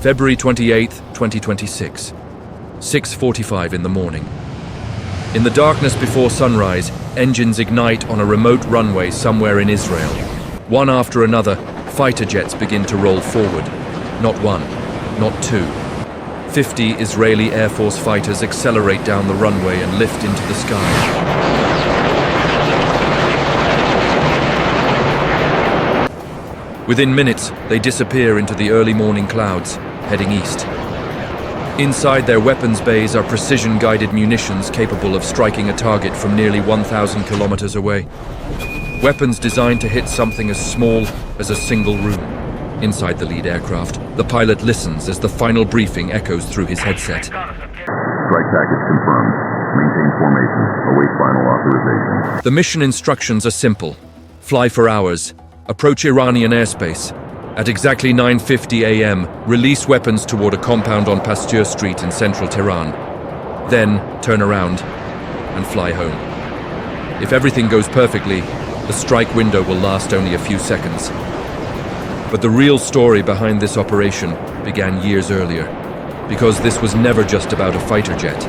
February 28, 2026, 6:45 in the morning. In the darkness before sunrise, engines ignite on a remote runway somewhere in Israel. One after another, fighter jets begin to roll forward. Not one, not two. 50 Israeli Air Force fighters accelerate down the runway and lift into the sky. Within minutes, they disappear into the early morning clouds, heading east. Inside their weapons bays are precision-guided munitions capable of striking a target from nearly 1,000 kilometers away. Weapons designed to hit something as small as a single room. Inside the lead aircraft, the pilot listens as the final briefing echoes through his headset. Strike package confirmed. Maintain formation. Await final authorization. The mission instructions are simple. Fly for hours. Approach Iranian airspace. At exactly 9:50 a.m., release weapons toward a compound on Pasteur Street in central Tehran. Then, turn around and fly home. If everything goes perfectly, the strike window will last only a few seconds. But the real story behind this operation began years earlier, because this was never just about a fighter jet.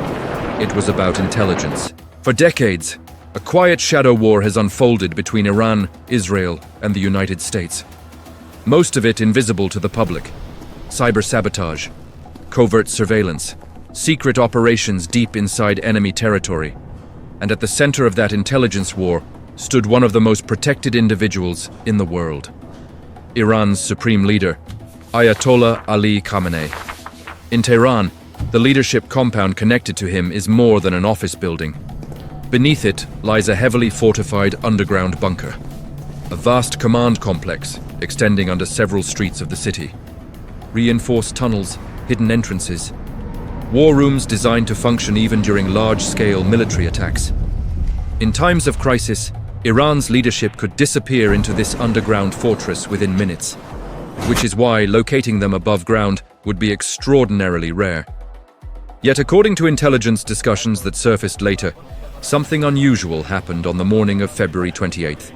It was about intelligence. For decades, a quiet shadow war has unfolded between Iran, Israel, and the United States. Most of it invisible to the public. Cyber sabotage, covert surveillance, secret operations deep inside enemy territory. And at the center of that intelligence war stood one of the most protected individuals in the world. Iran's supreme leader, Ayatollah Ali Khamenei. In Tehran, the leadership compound connected to him is more than an office building. Beneath it lies a heavily fortified underground bunker. A vast command complex extending under several streets of the city. Reinforced tunnels, hidden entrances. War rooms designed to function even during large-scale military attacks. In times of crisis, Iran's leadership could disappear into this underground fortress within minutes, which is why locating them above ground would be extraordinarily rare. Yet according to intelligence discussions that surfaced later, something unusual happened on the morning of February 28th.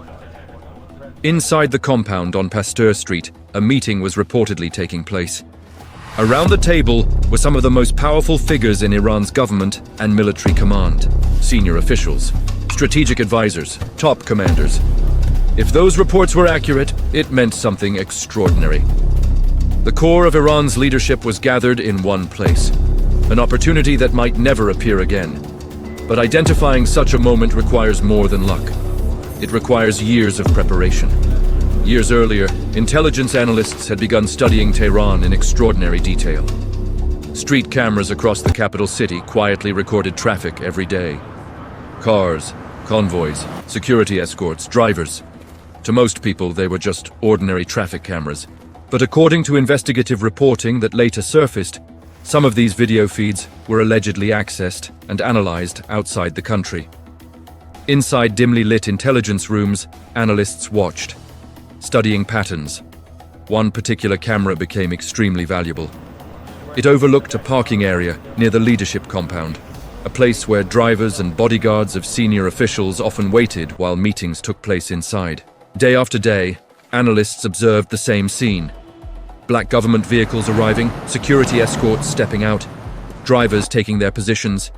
Inside the compound on Pasteur Street, a meeting was reportedly taking place. Around the table were some of the most powerful figures in Iran's government and military command. Senior officials, strategic advisors, top commanders. If those reports were accurate, it meant something extraordinary. The core of Iran's leadership was gathered in one place, an opportunity that might never appear again. But identifying such a moment requires more than luck. It requires years of preparation. Years earlier, intelligence analysts had begun studying Tehran in extraordinary detail. Street cameras across the capital city quietly recorded traffic every day. Cars, convoys, security escorts, drivers. To most people, they were just ordinary traffic cameras. But according to investigative reporting that later surfaced, some of these video feeds were allegedly accessed and analyzed outside the country. Inside dimly lit intelligence rooms, analysts watched, studying patterns. One particular camera became extremely valuable. It overlooked a parking area near the leadership compound, a place where drivers and bodyguards of senior officials often waited while meetings took place inside. Day after day, analysts observed the same scene. Black government vehicles arriving, security escorts stepping out, drivers taking their positions,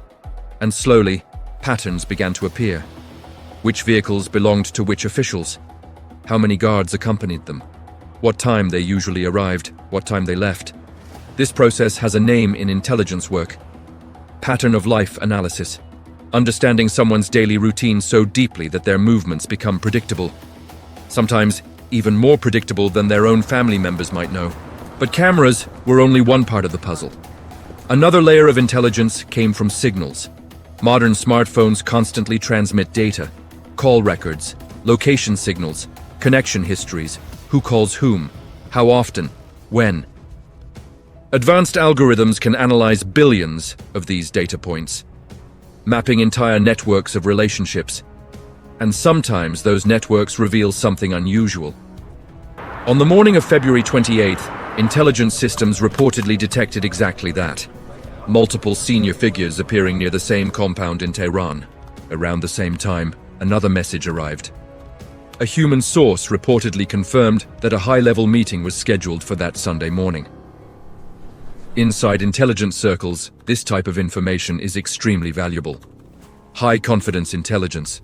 and slowly, patterns began to appear. Which vehicles belonged to which officials? How many guards accompanied them? What time they usually arrived, what time they left? This process has a name in intelligence work: pattern of life analysis. Understanding someone's daily routine so deeply that their movements become predictable. Sometimes even more predictable than their own family members might know. But cameras were only one part of the puzzle. Another layer of intelligence came from signals. Modern smartphones constantly transmit data, call records, location signals, connection histories, who calls whom, how often, when. Advanced algorithms can analyze billions of these data points, mapping entire networks of relationships. And sometimes those networks reveal something unusual. On the morning of February 28th, intelligence systems reportedly detected exactly that. Multiple senior figures appearing near the same compound in Tehran. Around the same time, another message arrived. A human source reportedly confirmed that a high-level meeting was scheduled for that Sunday morning. Inside intelligence circles, this type of information is extremely valuable. High-confidence intelligence.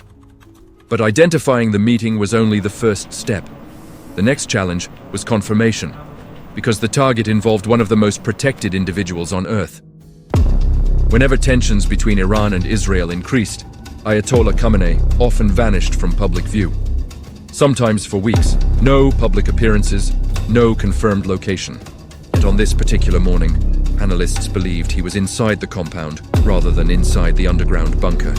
But identifying the meeting was only the first step. The next challenge was confirmation, because the target involved one of the most protected individuals on Earth. Whenever tensions between Iran and Israel increased, Ayatollah Khamenei often vanished from public view. Sometimes for weeks, no public appearances, no confirmed location. Yet on this particular morning, analysts believed he was inside the compound rather than inside the underground bunker.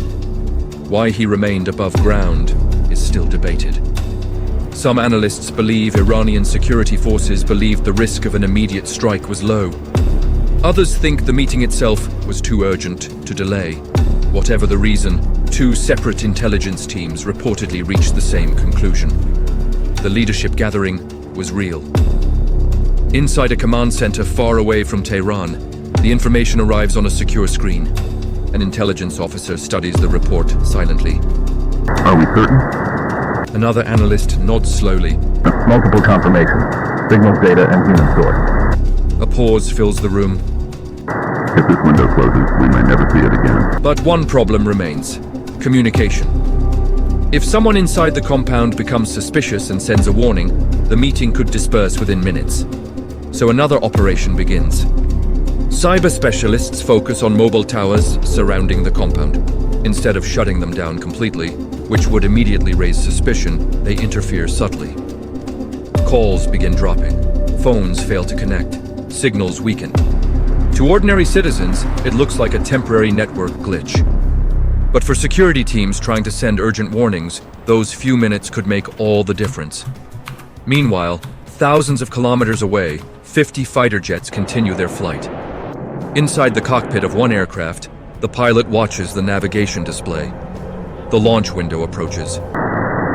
Why he remained above ground is still debated. Some analysts believe Iranian security forces believed the risk of an immediate strike was low. Others think the meeting itself was too urgent to delay. Whatever the reason, two separate intelligence teams reportedly reached the same conclusion. The leadership gathering was real. Inside a command center far away from Tehran, the information arrives on a secure screen. An intelligence officer studies the report silently. Are we certain? Another analyst nods slowly. Multiple confirmations. Signals, data, and human source. A pause fills the room. If this window closes, we may never see it again. But one problem remains: communication. If someone inside the compound becomes suspicious and sends a warning, the meeting could disperse within minutes. So another operation begins. Cyber specialists focus on mobile towers surrounding the compound. Instead of shutting them down completely, which would immediately raise suspicion, they interfere subtly. Calls begin dropping. Phones fail to connect. Signals weaken. To ordinary citizens, it looks like a temporary network glitch. But for security teams trying to send urgent warnings, those few minutes could make all the difference. Meanwhile, thousands of kilometers away, 50 fighter jets continue their flight. Inside the cockpit of one aircraft, the pilot watches the navigation display. The launch window approaches.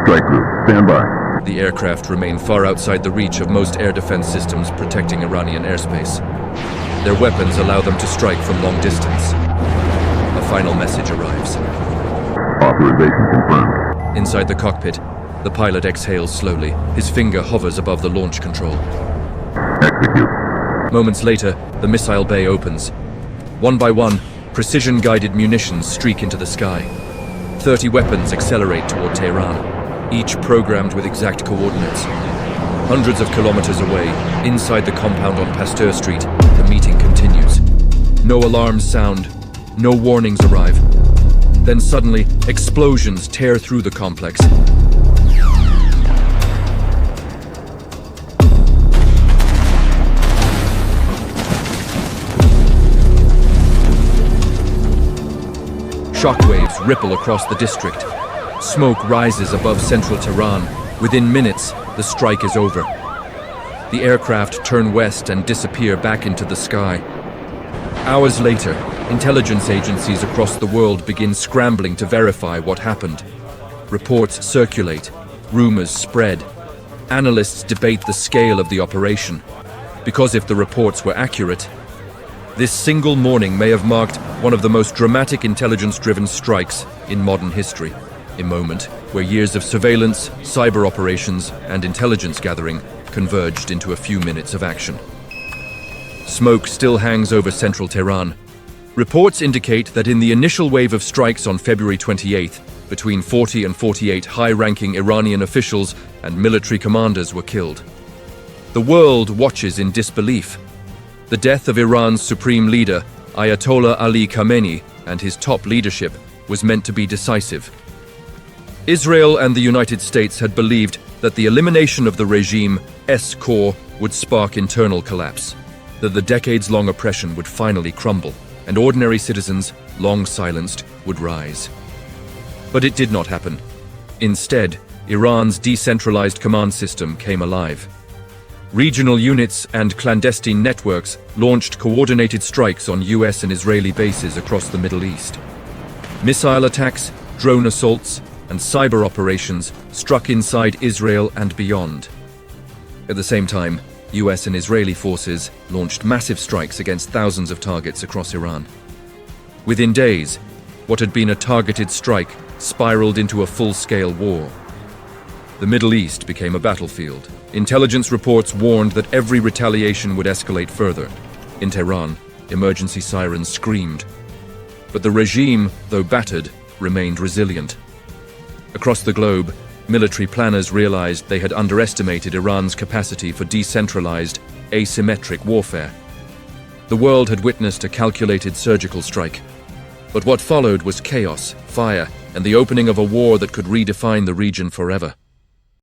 Strike group, stand by. The aircraft remain far outside the reach of most air defense systems protecting Iranian airspace. Their weapons allow them to strike from long distance. A final message arrives. Authorization confirmed. Inside the cockpit, the pilot exhales slowly. His finger hovers above the launch control. Execute. Moments later, the missile bay opens. One by one, precision-guided munitions streak into the sky. 30 weapons accelerate toward Tehran, each programmed with exact coordinates. Hundreds of kilometers away, inside the compound on Pasteur Street, the meeting continues. No alarms sound, no warnings arrive. Then suddenly, explosions tear through the complex. Shockwaves ripple across the district. Smoke rises above central Tehran. Within minutes, the strike is over. The aircraft turn west and disappear back into the sky. Hours later, intelligence agencies across the world begin scrambling to verify what happened. Reports circulate, rumors spread. Analysts debate the scale of the operation. Because if the reports were accurate, this single morning may have marked one of the most dramatic intelligence-driven strikes in modern history. A moment where years of surveillance, cyber operations, and intelligence gathering converged into a few minutes of action. Smoke still hangs over central Tehran. Reports indicate that in the initial wave of strikes on February 28th, between 40 and 48 high-ranking Iranian officials and military commanders were killed. The world watches in disbelief. The death of Iran's supreme leader, Ayatollah Ali Khamenei, and his top leadership was meant to be decisive. Israel and the United States had believed that the elimination of the regime's core would spark internal collapse, that the decades-long oppression would finally crumble, and ordinary citizens, long silenced, would rise. But it did not happen. Instead, Iran's decentralized command system came alive. Regional units and clandestine networks launched coordinated strikes on US and Israeli bases across the Middle East. Missile attacks, drone assaults, and cyber operations struck inside Israel and beyond. At the same time, US and Israeli forces launched massive strikes against thousands of targets across Iran. Within days, what had been a targeted strike spiraled into a full-scale war. The Middle East became a battlefield. Intelligence reports warned that every retaliation would escalate further. In Tehran, emergency sirens screamed. But the regime, though battered, remained resilient. Across the globe, military planners realized they had underestimated Iran's capacity for decentralized, asymmetric warfare. The world had witnessed a calculated surgical strike. But what followed was chaos, fire, and the opening of a war that could redefine the region forever.